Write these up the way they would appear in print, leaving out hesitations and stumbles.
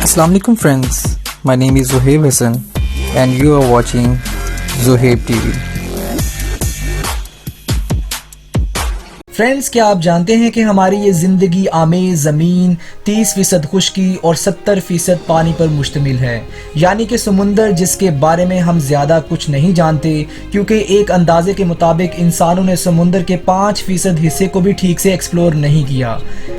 Assalamualaikum friends, my name is Zohaib Hassan and you are watching Zohaib TV. Friends, کیا آپ جانتے ہیں کہ ہماری یہ زندگی آمیز زمین 30% خشکی اور 70% پانی پر مشتمل ہے، یعنی کہ سمندر جس کے بارے میں ہم زیادہ کچھ نہیں جانتے، کیونکہ ایک اندازے کے مطابق انسانوں نے سمندر کے 5% حصے کو بھی ٹھیک سے ایکسپلور نہیں کیا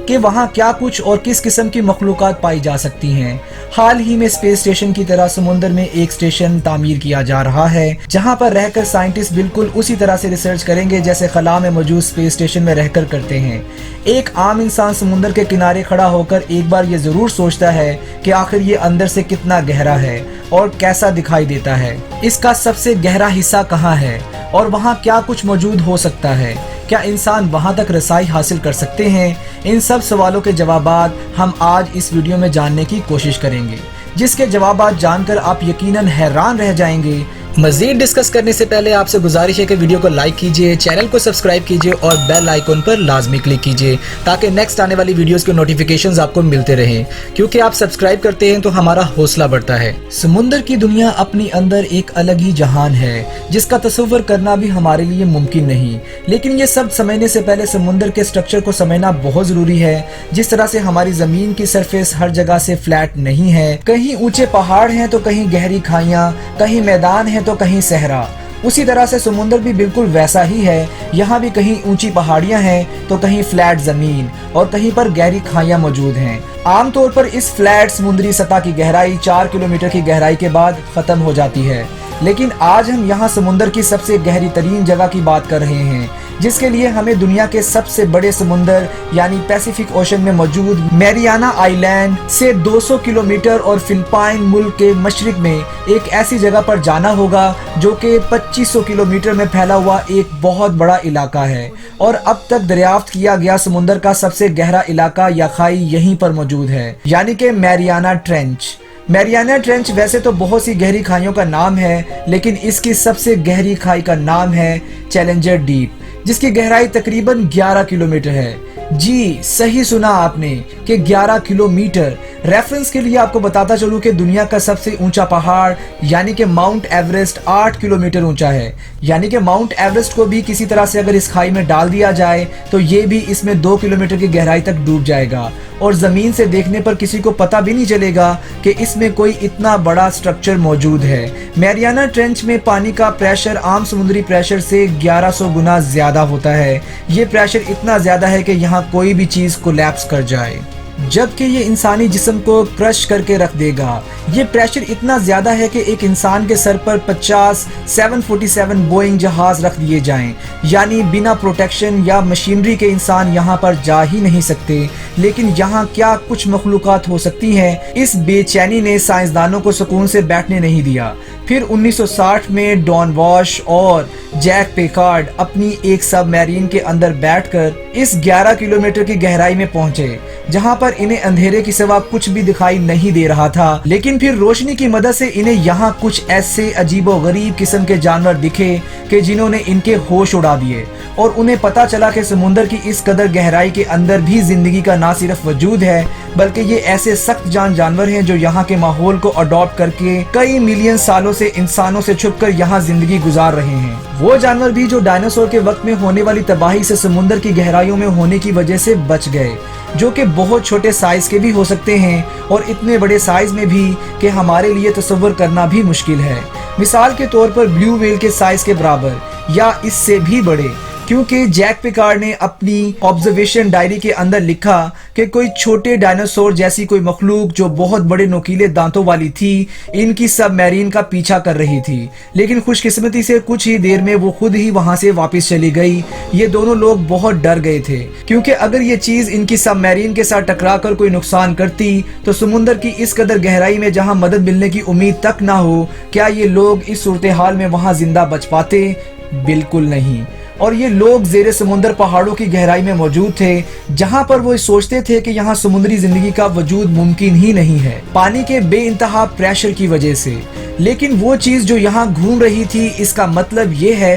کہ وہاں کیا کچھ اور کس قسم کی مخلوقات پائی جا سکتی ہیں۔ حال ہی میں اسپیس اسٹیشن کی طرح سمندر میں ایک اسٹیشن تعمیر کیا جا رہا ہے جہاں پر رہ کر سائنٹسٹ بالکل اسی طرح سے ریسرچ کریں گے جیسے خلا میں موجود اسپیس اسٹیشن میں رہ کر کرتے ہیں۔ ایک عام انسان سمندر کے کنارے کھڑا ہو کر ایک بار یہ ضرور سوچتا ہے کہ آخر یہ اندر سے کتنا گہرا ہے اور کیسا دکھائی دیتا ہے، اس کا سب سے گہرا حصہ کہاں ہے اور وہاں کیا کچھ موجود ہو سکتا ہے، کیا انسان وہاں تک رسائی حاصل کر سکتے ہیں۔ ان سب سوالوں کے جوابات ہم آج اس ویڈیو میں جاننے کی کوشش کریں گے، جس کے جوابات جان کر آپ یقیناً حیران رہ جائیں گے۔ مزید ڈسکس کرنے سے پہلے آپ سے گزارش ہے کہ ویڈیو کو لائک کیجئے، چینل کو سبسکرائب کیجئے اور بیل آئیکن پر لازمی کلک کیجئے تاکہ نیکسٹ آنے والی ویڈیوز کے نوٹیفیکیشنز آپ کو ملتے رہیں، کیونکہ آپ سبسکرائب کرتے ہیں تو ہمارا حوصلہ بڑھتا ہے۔ سمندر کی دنیا اپنی اندر ایک الگ ہی جہان ہے جس کا تصور کرنا بھی ہمارے لیے ممکن نہیں، لیکن یہ سب سمجھنے سے پہلے سمندر کے سٹرکچر کو سمجھنا بہت ضروری ہے۔ جس طرح سے ہماری زمین کی سرفیس ہر جگہ سے فلیٹ نہیں ہے، کہیں اونچے پہاڑ ہیں تو کہیں گہری کھائیاں، کہیں میدان ہیں تو کہیں صحرا، اسی طرح سے سمندر بھی بالکل ویسا ہی ہے۔ یہاں بھی کہیں اونچی پہاڑیاں ہیں تو کہیں فلیٹ زمین اور کہیں پر گہری کھائیاں موجود ہیں۔ عام طور پر اس فلیٹ سمندری سطح کی گہرائی 4 کلومیٹر کی گہرائی کے بعد ختم ہو جاتی ہے، لیکن آج ہم یہاں سمندر کی سب سے گہری ترین جگہ کی بات کر رہے ہیں، جس کے لیے ہمیں دنیا کے سب سے بڑے سمندر یعنی پیسیفک اوشن میں موجود میریانا آئی لینڈ سے 200 کلومیٹر اور فلپائن ملک کے مشرق میں ایک ایسی جگہ پر جانا ہوگا جو کہ 2500 کلومیٹر میں پھیلا ہوا ایک بہت بڑا علاقہ ہے، اور اب تک دریافت کیا گیا سمندر کا سب سے گہرا علاقہ یا کھائی یہیں پر موجود ہے، یعنی کہ میریانا ٹرینچ۔ میریانا ٹرینچ ویسے تو بہت سی گہری کھائیوں کا نام ہے، لیکن اس کی سب سے گہری کھائی کا نام ہے چیلنجر ڈیپ، جس کی گہرائی تقریباً 11 کلومیٹر ہے۔ جی صحیح سنا آپ نے کہ 11 کلومیٹر۔ ریفرنس کے لیے آپ کو بتاتا چلوں کہ دنیا کا سب سے اونچا پہاڑ یعنی کہ ماؤنٹ ایورسٹ 8 کلومیٹر اونچا ہے، یعنی کہ ماؤنٹ ایورسٹ کو بھی کسی طرح سے اگر اس کھائی میں ڈال دیا جائے تو یہ بھی اس میں 2 کلومیٹر کی گہرائی تک ڈوب جائے گا، اور زمین سے دیکھنے پر کسی کو پتہ بھی نہیں چلے گا کہ اس میں کوئی اتنا بڑا سٹرکچر موجود ہے۔ میریانا ٹرینچ میں پانی کا پریشر عام سمندری پریشر سے 1100 گنا زیادہ ہوتا ہے۔ یہ پریشر اتنا زیادہ ہے کہ یہاں کوئی بھی چیز کولیپس کر جائے، جبکہ یہ انسانی جسم کو کرش کر کے رکھ دے گا۔ یہ پریشر اتنا زیادہ ہے کہ ایک انسان کے سر پر 50 747 بوئنگ جہاز رکھ دیے جائیں، یعنی بنا پروٹیکشن یا مشینری کے انسان یہاں پر جا ہی نہیں سکتے۔ لیکن یہاں کیا کچھ مخلوقات ہو سکتی ہیں، اس بے چینی نے سائنسدانوں کو سکون سے بیٹھنے نہیں دیا۔ پھر 1960 میں ڈان واش اور جیک پیکارڈ اپنی ایک سب میرین کے اندر بیٹھ کر اس 11 کلومیٹر کی گہرائی میں پہنچے، جہاں پر انہیں اندھیرے کے سوا کچھ بھی دکھائی نہیں دے رہا تھا، لیکن پھر روشنی کی مدد سے انہیں یہاں کچھ ایسے عجیب و غریب قسم کے جانور دکھے کہ جنہوں نے ان کے ہوش اڑا دیے، اور انہیں پتا چلا کہ سمندر کی اس قدر گہرائی کے اندر بھی زندگی کا نہ صرف وجود ہے بلکہ یہ ایسے سخت جان جانور ہیں جو یہاں کے ماحول کو اڈاپٹ کر کے کئی ملین سالوں سے انسانوں سے چھپ کر یہاں زندگی گزار رہے ہیں۔ وہ جانور بھی جو ڈائناسور کے وقت میں ہونے والی تباہی سے سمندر کی گہرائیوں میں ہونے کی وجہ سے بچ گئے، جو کہ بہت چھوٹے سائز کے بھی ہو سکتے ہیں اور اتنے بڑے سائز میں بھی کہ ہمارے لیے تصور کرنا بھی مشکل ہے۔ مثال کے طور پر بلیو ویل کے سائز کے برابر یا اس سے بھی بڑے، کیونکہ جیک پیکارڈ نے اپنی آبزرویشن ڈائری کے اندر لکھا کہ کوئی چھوٹے ڈائناسور جیسی کوئی مخلوق جو بہت بڑے نوکیلے دانتوں والی تھی ان کی سب میرین کا پیچھا کر رہی تھی، لیکن خوش قسمتی سے کچھ ہی دیر میں وہ خود ہی وہاں سے واپس چلی گئی۔ یہ دونوں لوگ بہت ڈر گئے تھے، کیونکہ اگر یہ چیز ان کی سب میرین کے ساتھ ٹکرا کر کوئی نقصان کرتی تو سمندر کی اس قدر گہرائی میں جہاں مدد ملنے کی امید تک نہ ہو، کیا یہ لوگ اس صورتحال میں وہاں زندہ بچ پاتے؟ بالکل نہیں۔ اور یہ لوگ زیر سمندر پہاڑوں کی گہرائی میں موجود تھے، جہاں پر وہ سوچتے تھے کہ یہاں سمندری زندگی کا وجود ممکن ہی نہیں ہے، پانی کے بے انتہا پریشر کی وجہ سے۔ لیکن وہ چیز جو یہاں گھوم رہی تھی، اس کا مطلب یہ ہے